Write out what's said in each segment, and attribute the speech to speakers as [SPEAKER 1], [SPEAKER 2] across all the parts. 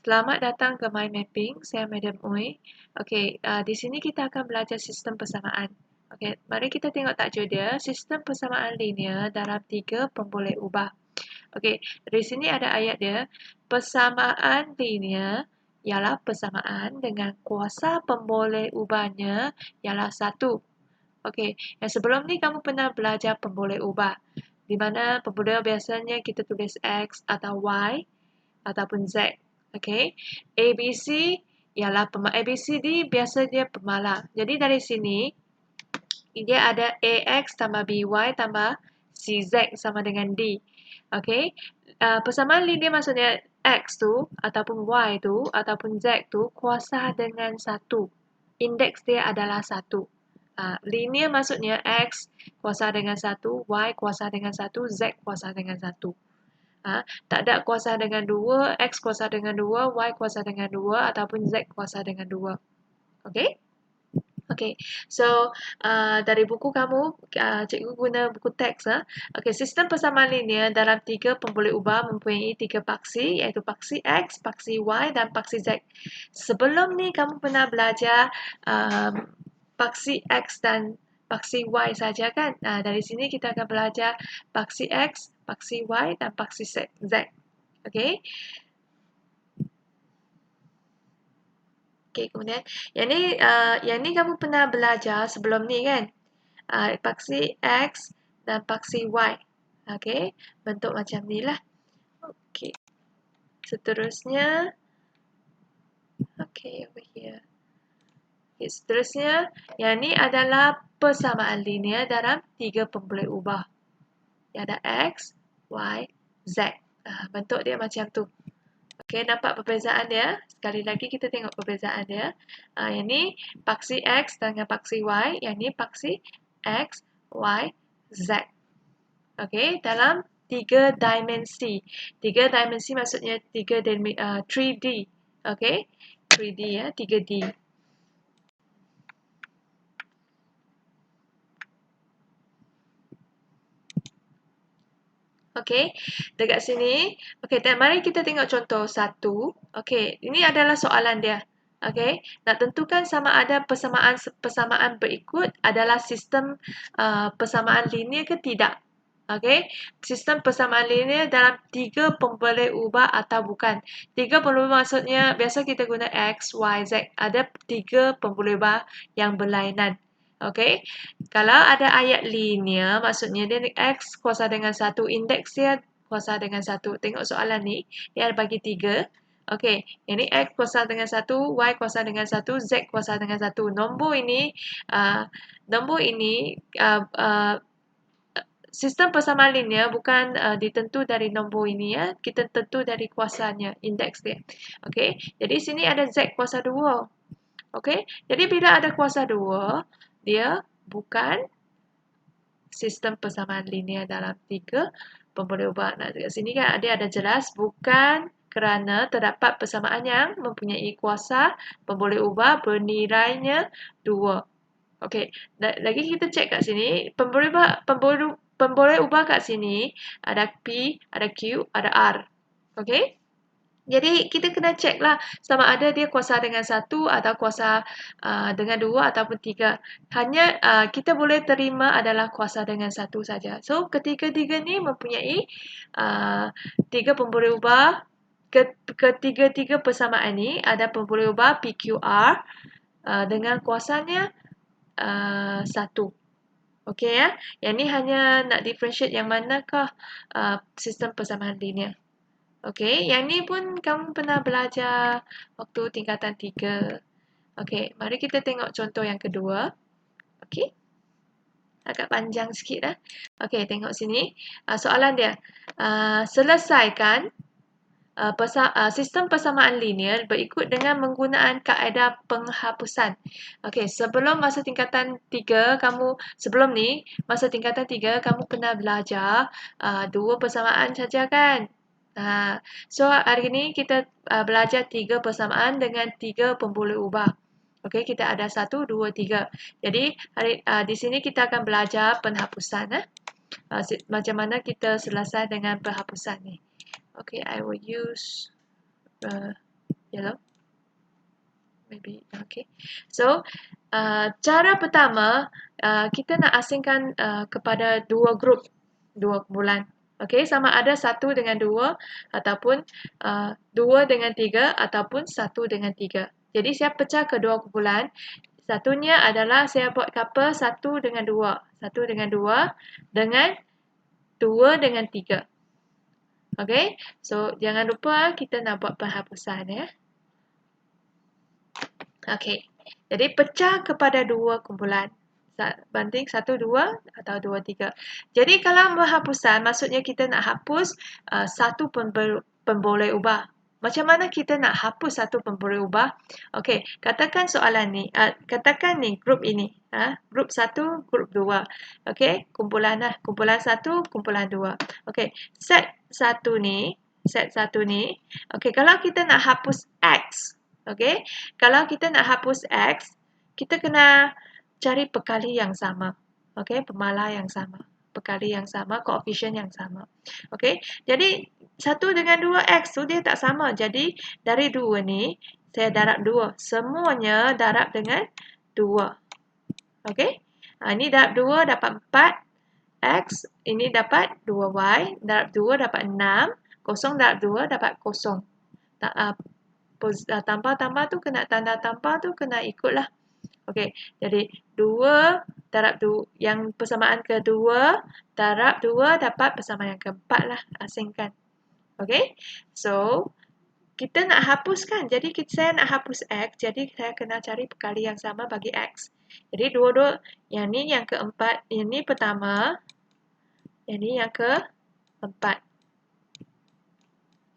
[SPEAKER 1] Selamat datang ke Mind Mapping. Saya Madam Oi. Okey, di sini kita akan belajar sistem persamaan. Okey, mari kita tengok tajuk dia, sistem persamaan linear dalam 3 pemboleh ubah. Okey, dari sini ada ayat dia, persamaan linear ialah persamaan dengan kuasa pemboleh ubahnya ialah 1. Okey, yang sebelum ni kamu pernah belajar pemboleh ubah. Di mana pemboleh biasanya kita tulis X atau Y ataupun Z. Okey. ABC ialah ABCD biasa dia pemalang. Jadi dari sini dia ada AX tambah BY tambah CZ sama dengan D. Okey. Persamaan linear maksudnya X tu ataupun Y tu ataupun Z tu kuasa dengan 1. Indeks dia adalah 1. Linear maksudnya X kuasa dengan 1, Y kuasa dengan 1, Z kuasa dengan 1. Tak ada kuasa dengan 2, X kuasa dengan 2, Y kuasa dengan 2 ataupun Z kuasa dengan 2. Okey? Okey. So, dari buku kamu, cikgu guna buku teks. Okey, sistem persamaan linear dalam 3 pemboleh ubah mempunyai 3 paksi, iaitu paksi X, paksi Y dan paksi Z. Sebelum ni kamu pernah belajar paksi X dan paksi Y saja kan? Dari sini kita akan belajar paksi X, paksi Y dan paksi Z. Okey. Okey, kemudian yang ni kamu pernah belajar sebelum ni kan? Paksi X dan paksi Y. Okey, bentuk macam ni lah. Okey. Seterusnya okey, over here. Okay, seterusnya, yang ni adalah persamaan linear dalam 3 pemboleh ubah. Yang ada X, Y, Z. Bentuk dia macam tu. Okey, nampak perbezaan dia? Sekali lagi kita tengok perbezaan dia. Yang ni paksi X dengan paksi Y. Yang ni paksi X, Y, Z. Okey, dalam 3 dimensi. 3 dimensi maksudnya 3D. Okey, 3D ya, 3D. Okey, dekat sini. Okey, mari kita tengok contoh 1. Okey, ini adalah soalan dia. Okey, nak tentukan sama ada persamaan berikut adalah sistem persamaan linear ke tidak. Okey, sistem persamaan linear dalam 3 pemboleh ubah atau bukan. 3 pemboleh ubah maksudnya biasa kita guna X, Y, Z. Ada 3 pemboleh ubah yang berlainan. Okey, kalau ada ayat linear, maksudnya dia X kuasa dengan 1, indeks dia kuasa dengan 1. Tengok soalan ni, dia ada bagi 3. Okey, yang ni X kuasa dengan 1, Y kuasa dengan 1, Z kuasa dengan 1. Nombor ini, sistem persamaan linear bukan ditentu dari nombor ini ya. Kita tentu dari kuasanya, indeks dia. Okey, jadi sini ada Z kuasa 2. Okey, jadi bila ada kuasa 2, dia bukan sistem persamaan linear dalam 3 pemboleh ubah. Nah, dekat sini kan dia ada jelas bukan kerana terdapat persamaan yang mempunyai kuasa pemboleh ubah bernilainya 2. Okey, lagi kita cek kat sini, pemboleh ubah kat sini ada P, ada Q, ada R. Okey? Jadi kita kena cek lah sama ada dia kuasa dengan 1 atau kuasa dengan 2 ataupun 3. Hanya kita boleh terima adalah kuasa dengan 1 saja. So ketiga-tiga ni mempunyai 3 pemboleh ubah. Ketiga-tiga persamaan ni ada pemboleh ubah PQR dengan kuasanya 1. Okey ya. Yang ni hanya nak differentiate yang manakah sistem persamaan linear. Okey, yang ni pun kamu pernah belajar waktu tingkatan 3. Okey, mari kita tengok contoh yang kedua. Okey. Agak panjang sikit lah. Okey, tengok sini. Soalan dia. Selesaikan sistem persamaan linear berikut dengan menggunakan kaedah penghapusan. Okey, sebelum masa tingkatan 3, sebelum ni, masa tingkatan 3, kamu pernah belajar 2 persamaan saja kan? So hari ini kita belajar 3 persamaan dengan 3 pemboleh ubah. Okey, kita ada 1, 2, 3. Jadi di sini kita akan belajar penghapusan. Macam mana kita selesai dengan penghapusan ni. Okay, I will use Yellow. Maybe, okay. So, cara pertama, kita nak asingkan kepada dua grup, dua kumpulan. Okay, sama ada 1 dengan 2 ataupun 2 dengan 3 ataupun 1 dengan 3. Jadi saya pecah ke dua kumpulan. Satunya adalah saya buat couple 1 dengan 2. 1 dengan 2 dengan 2 dengan 3. Okay, so jangan lupa kita nak buat penghapusan ya. Okay, jadi pecah kepada dua kumpulan. Banding 1, 2 atau 2, 3. Jadi kalau penghapusan, maksudnya kita nak hapus satu pun boleh ubah. Macam mana kita nak hapus satu pun boleh ubah? Okey, katakan soalan ni, katakan ni grup ini, grup 1, grup 2. Okey, kumpulan 1, kumpulan 2. Okey, set 1 ni, okey, kalau kita nak hapus X, okey, kalau kita nak hapus X, kita kena cari pekali yang sama. Okey, pemala yang sama. Pekali yang sama, koefisien yang sama. Okey, jadi 1 dengan 2X tu dia tak sama. Jadi, dari 2 ni, saya darab 2. Semuanya darab dengan 2. Okey, ini darab 2 dapat 4X. Ini dapat 2Y. Darab 2 dapat 6. Kosong darab 2 dapat kosong. Tambah-tambah tu kena, tanda tambah tu kena ikutlah. Okey, jadi 2 darab 2, yang persamaan kedua darab 2 dapat persamaan yang keempat lah, asingkan. Okey, so kita nak hapuskan, jadi saya nak hapus X, jadi saya kena cari pekali yang sama bagi X. Jadi dua-dua, yang ni yang keempat, yang ni pertama, yang ni yang keempat.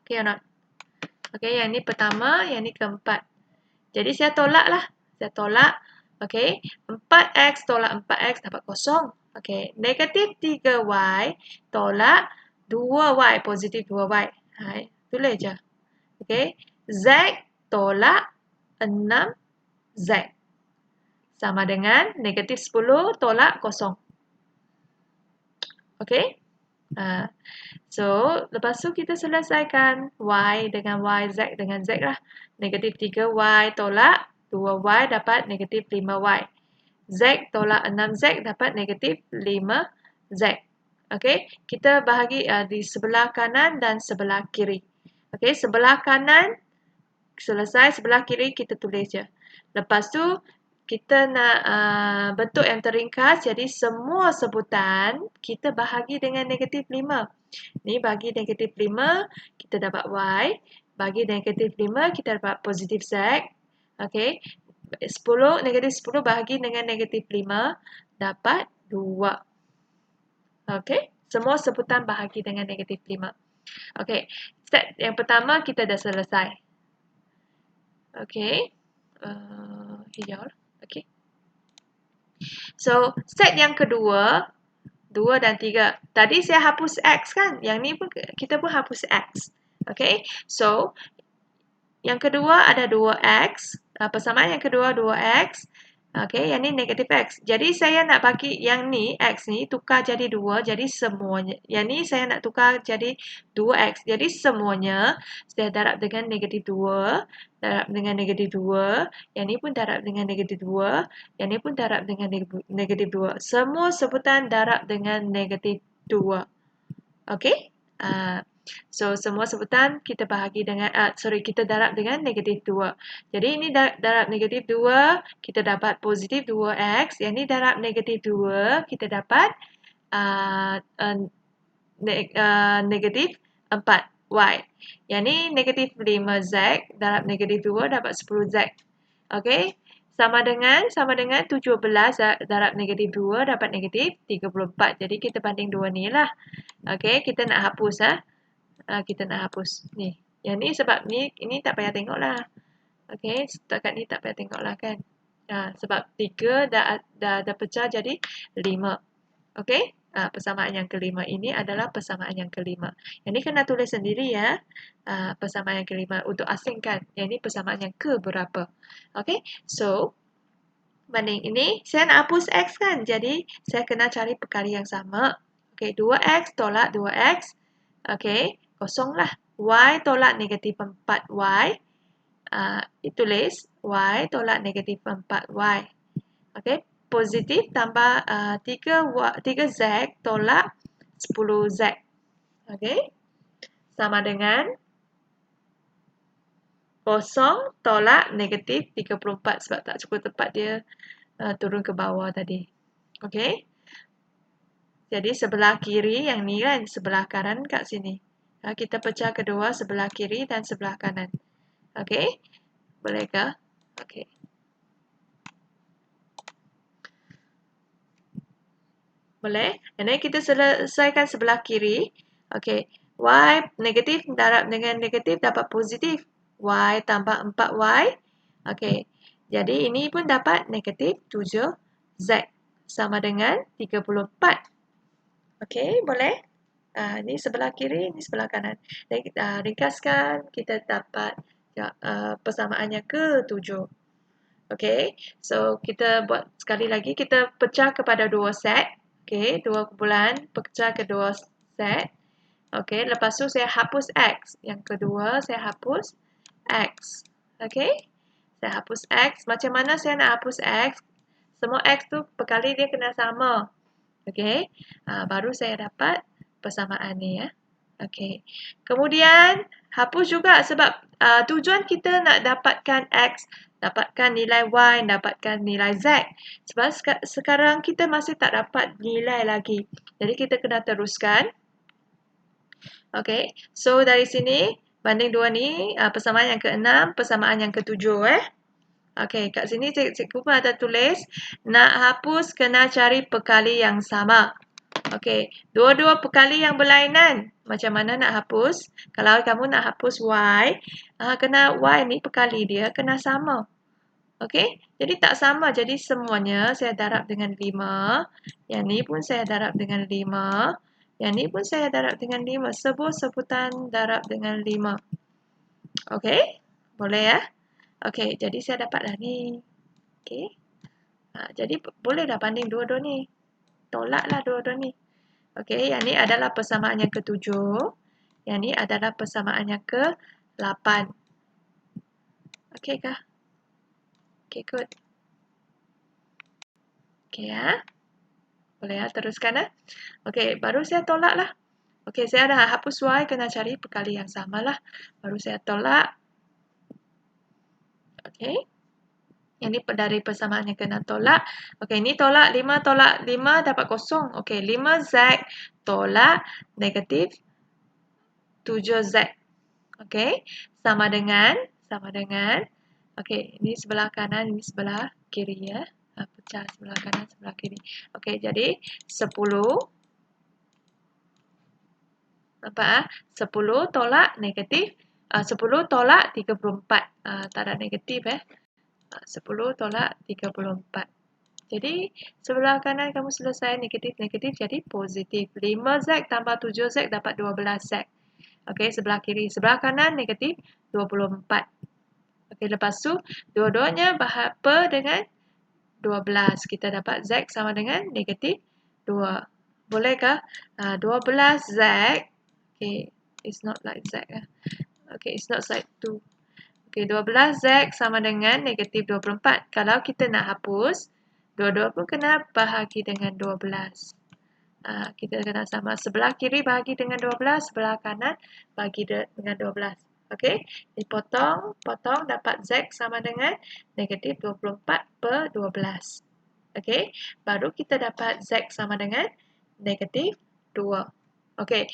[SPEAKER 1] Okey or not? Okey, yang ni pertama, yang ni keempat. Jadi saya tolak lah, saya tolak. Okey, 4X tolak 4X dapat kosong. Okey, negatif 3Y tolak 2Y, positif 2Y. Hai, tulis je. Okey, Z tolak 6Z. Sama dengan negatif 10 tolak kosong. Okey, so lepas tu kita selesaikan Y dengan Y, Z dengan Z lah. Negatif 3Y tolak 2Y dapat negatif 5Y. Z tolak 6Z dapat negatif 5Z. Okey, kita bahagi di sebelah kanan dan sebelah kiri. Okey, sebelah kanan selesai, sebelah kiri kita tulis je. Lepas tu kita nak bentuk yang teringkas, jadi semua sebutan kita bahagi dengan negatif 5. Ni bagi negatif 5, kita dapat Y. Bagi negatif 5, kita dapat positif Z. Okey, 10, negatif 10 bahagi dengan negatif 5, dapat 2. Okey, semua sebutan bahagi dengan negatif 5. Okey, step yang pertama kita dah selesai. Okey, hijau lah. Okey. So, step yang kedua, 2 dan 3. Tadi saya hapus X kan? Yang ni pun kita pun hapus X. Okey, so yang kedua ada 2X. Persamaan yang kedua 2X. Okey, yang ni negatif X. Jadi saya nak bagi yang ni, X ni, tukar jadi 2. Jadi semuanya. Yang ni saya nak tukar jadi 2X. Jadi semuanya saya darab dengan negatif 2. Darab dengan negatif 2. Yang ni pun darab dengan negatif 2. Yang ni pun darab dengan negatif 2. Semua sebutan darab dengan negatif 2. Okey? So, semua sebutan kita bahagi dengan, kita darab dengan negatif 2. Jadi, ini darab negatif 2, kita dapat positif 2X. Yang ini darab negatif 2, kita dapat negatif 4Y. Yang ini negatif 5Z, darab negatif 2, dapat 10Z. Okey? Sama dengan 17 darab negatif 2 dapat negatif 34. Jadi, kita banding dua ni lah. Okey, kita nak hapus. Kita nak hapus ni. Yang ni sebab ni, ini tak payah tengok lah. Okey, setakat ni tak payah tengok lah kan. Sebab 3 dah pecah jadi 5. Okey, persamaan yang kelima ini adalah persamaan yang kelima. Yang ni kena tulis sendiri ya. Persamaan yang kelima untuk asingkan. Yang ni persamaan yang ke berapa. Okey, so banding ini, saya nak hapus X kan. Jadi, saya kena cari pekali yang sama. Okey, 2X tolak 2X. Okey, kosong lah. Y tolak negatif 4Y. tulis Y tolak negatif 4Y. Okey, positif tambah 3Z tolak 10Z. Okey, sama dengan 0 tolak negatif 34 sebab tak cukup tepat dia turun ke bawah tadi. Okey. Jadi sebelah kiri yang ni kan, sebelah kanan kat sini. Kita pecah kedua sebelah kiri dan sebelah kanan. Okey. Bolehkah? Okey. Boleh? Dan kita selesaikan sebelah kiri. Okey. Y negatif darab dengan negatif dapat positif. Y tambah 4Y. Okey. Jadi ini pun dapat negatif 7Z. Sama dengan 34. Okey, boleh? Ini sebelah kiri, ini sebelah kanan. Dan kita ringkaskan, kita dapat persamaannya ke-7. Okey, so kita buat sekali lagi, kita pecah kepada 2 set. Okey, 2 kumpulan, pecah ke 2 set. Okey, lepas tu saya hapus X. Yang kedua, saya hapus X. Okey, saya hapus X. Macam mana saya nak hapus X? Semua X tu perkali dia kena sama. Okey, baru saya dapat persamaan ni ya. Okey, kemudian hapus juga sebab tujuan kita nak dapatkan X, dapatkan nilai Y, dapatkan nilai Z. Sebab sekarang kita masih tak dapat nilai lagi. Jadi kita kena teruskan. Okey, so dari sini banding 2 ni persamaan yang ke-6, persamaan yang ke-7 Okey, kat sini cikgu pun ada tulis nak hapus kena cari perkali yang sama. Okey, dua-dua perkali yang berlainan. Macam mana nak hapus? Kalau kamu nak hapus Y, kena Y ni perkali dia kena sama. Okey, jadi tak sama. Jadi semuanya saya darab dengan 5. Yang ni pun saya darab dengan 5. Yang ni pun saya darab dengan 5. Sebuah sebutan darab dengan 5. Okey, boleh ya? Okey, jadi saya dapatlah ni. Okey. Jadi boleh dah banding dua-dua ni. Tolaklah dua-dua ni. Okey, yang ni adalah persamaan yang ke-7. Yang ni adalah persamaan yang ke-8. Okey kah? Okey, good. Okey ya. Boleh ya, teruskan ya. Okey, baru saya tolaklah. Okey, saya dah hapus Y, kena cari perkali yang samalah. Baru saya tolak. Okey. Yang ni dari persamaan yang kena tolak. Okey, ni tolak 5 tolak 5 dapat 0. Okey, 5Z tolak negatif 7Z. Okey, sama dengan. Okey, ini sebelah kanan, ini sebelah kiri ya. Pecah sebelah kanan, sebelah kiri. Okey, jadi 10. Nampak 10 tolak negatif 10 tolak 34. Tak ada negatif 10 tolak 34. Jadi sebelah kanan kamu selesai negatif-negatif jadi positif. 5Z tambah 7Z dapat 12Z. Okey, sebelah kiri. Sebelah kanan negatif 24. Okey, lepas tu dua-duanya berapa dengan 12. Kita dapat Z sama dengan negatif 2. Bolehkah? 12Z. Okay, it's not like Z. Okay, it's not like 2. Okay, 12Z sama dengan negatif 24. Kalau kita nak hapus, dua-dua pun kena bahagi dengan 12. Kita kena sama. Sebelah kiri bahagi dengan 12, sebelah kanan bahagi dengan 12. Okey, dipotong, potong dapat Z sama dengan negatif 24 per 12. Okey, baru kita dapat Z sama dengan negatif 2. Okey,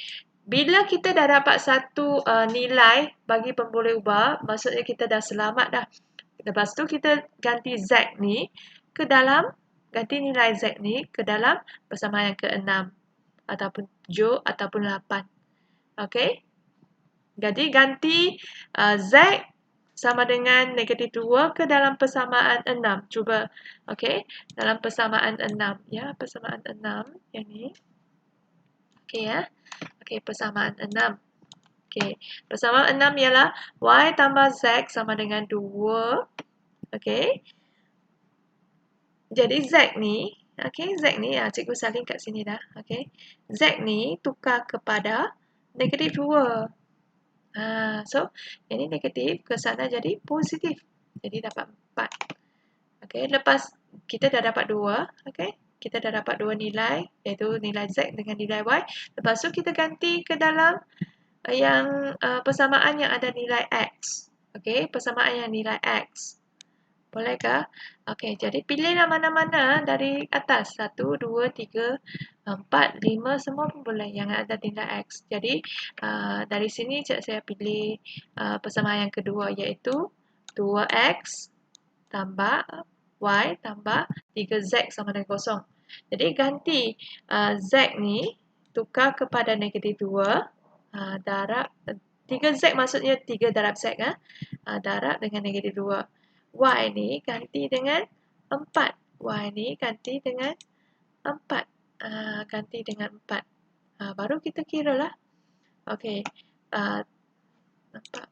[SPEAKER 1] bila kita dah dapat satu nilai bagi pemboleh ubah, maksudnya kita dah selamat dah. Lepas tu kita ganti Z ni ke dalam, ganti nilai Z ni ke dalam persamaan yang ke-6 ataupun 7 ataupun 8. Okey. Jadi ganti Z sama dengan negatif 2 ke dalam persamaan 6. Cuba. Okey. Dalam persamaan 6. Ya, persamaan 6 yang ni. Okey ya. Okey, persamaan 6. Okey. Persamaan 6 ialah Y tambah Z sama dengan 2. Okey. Jadi Z ni, okey, Z ni, cikgu salin kat sini dah. Okey. Z ni tukar kepada negatif 2. So, ini negatif ke sana jadi positif. Jadi dapat 4. Okey, lepas kita dah dapat 2, okey. Kita dah dapat 2 nilai, iaitu nilai Z dengan nilai Y. Lepas tu kita ganti ke dalam yang persamaan yang ada nilai X. Okey, persamaan yang nilai X. Bolehkah? Okey, jadi pilihlah mana-mana dari atas. 1, 2, 3, 4, 5 semua pun boleh yang ada nilai X. Jadi dari sini saya pilih persamaan yang kedua iaitu 2X tambah Y tambah 3Z sama dengan kosong. Jadi ganti Z ni tukar kepada negatif 2 darab 3Z maksudnya 3 darab Z darab dengan negatif 2. Y ni ganti dengan 4. Y ni ganti dengan 4. Ganti dengan 4. Baru kita kira lah. Okey. Nampak?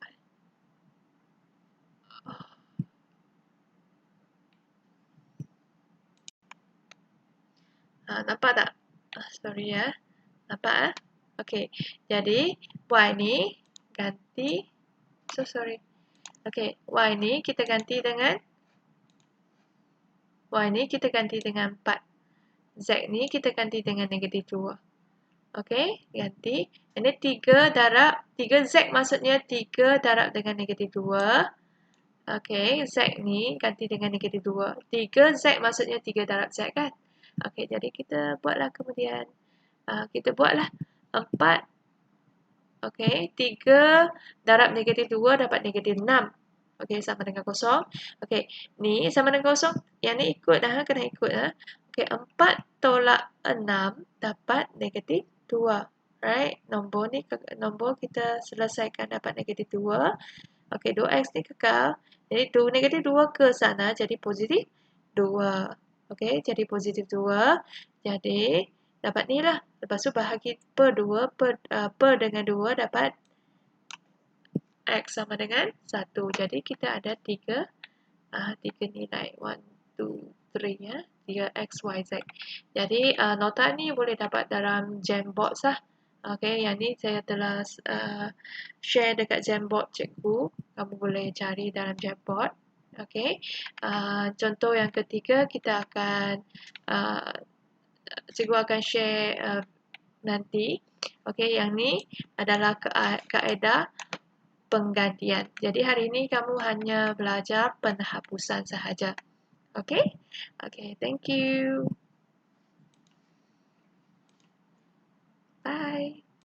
[SPEAKER 1] Nampak tak? Sorry ya. Nampak? Okey. Jadi Y ni ganti. So sorry. Okey. Y ni kita ganti dengan 4. Z ni kita ganti dengan negatif 2. Okey, ganti. Ini 3 darab 3Z maksudnya 3 darab dengan negatif 2. Okey, Z ni ganti dengan negatif 2. 3Z maksudnya 3 darab Z kan? Okey, jadi kita buatlah kemudian. Kita buatlah 4. Okey, 3 darab negatif 2 dapat negatif 6. Okey, sama dengan kosong. Okey, ni sama dengan kosong. Yang ni ikut dah, kena ikut. Okey, 4 tolak 6 dapat negatif 2. Right, nombor kita selesaikan dapat negatif 2. Okey, 2x ni kekal. Jadi negatif 2 ke sana jadi positif 2. Okey, jadi positif 2. Jadi dapat ni lah. Lepas tu bahagi per 2, per dengan 2 dapat X sama dengan 1. Jadi kita ada 3 nilai. 1, 2, 3 ya. 3X, Y, Z. Jadi nota ni boleh dapat dalam Jamboard lah. Okey, yang ni saya telah share dekat Jamboard cikgu. Kamu boleh cari dalam Jamboard. Okey. Contoh yang ketiga kita akan cikgu akan share nanti. Okey, yang ni adalah kaedah penggantian. Jadi hari ini kamu hanya belajar penghapusan sahaja. Okey? Okey, thank you. Bye.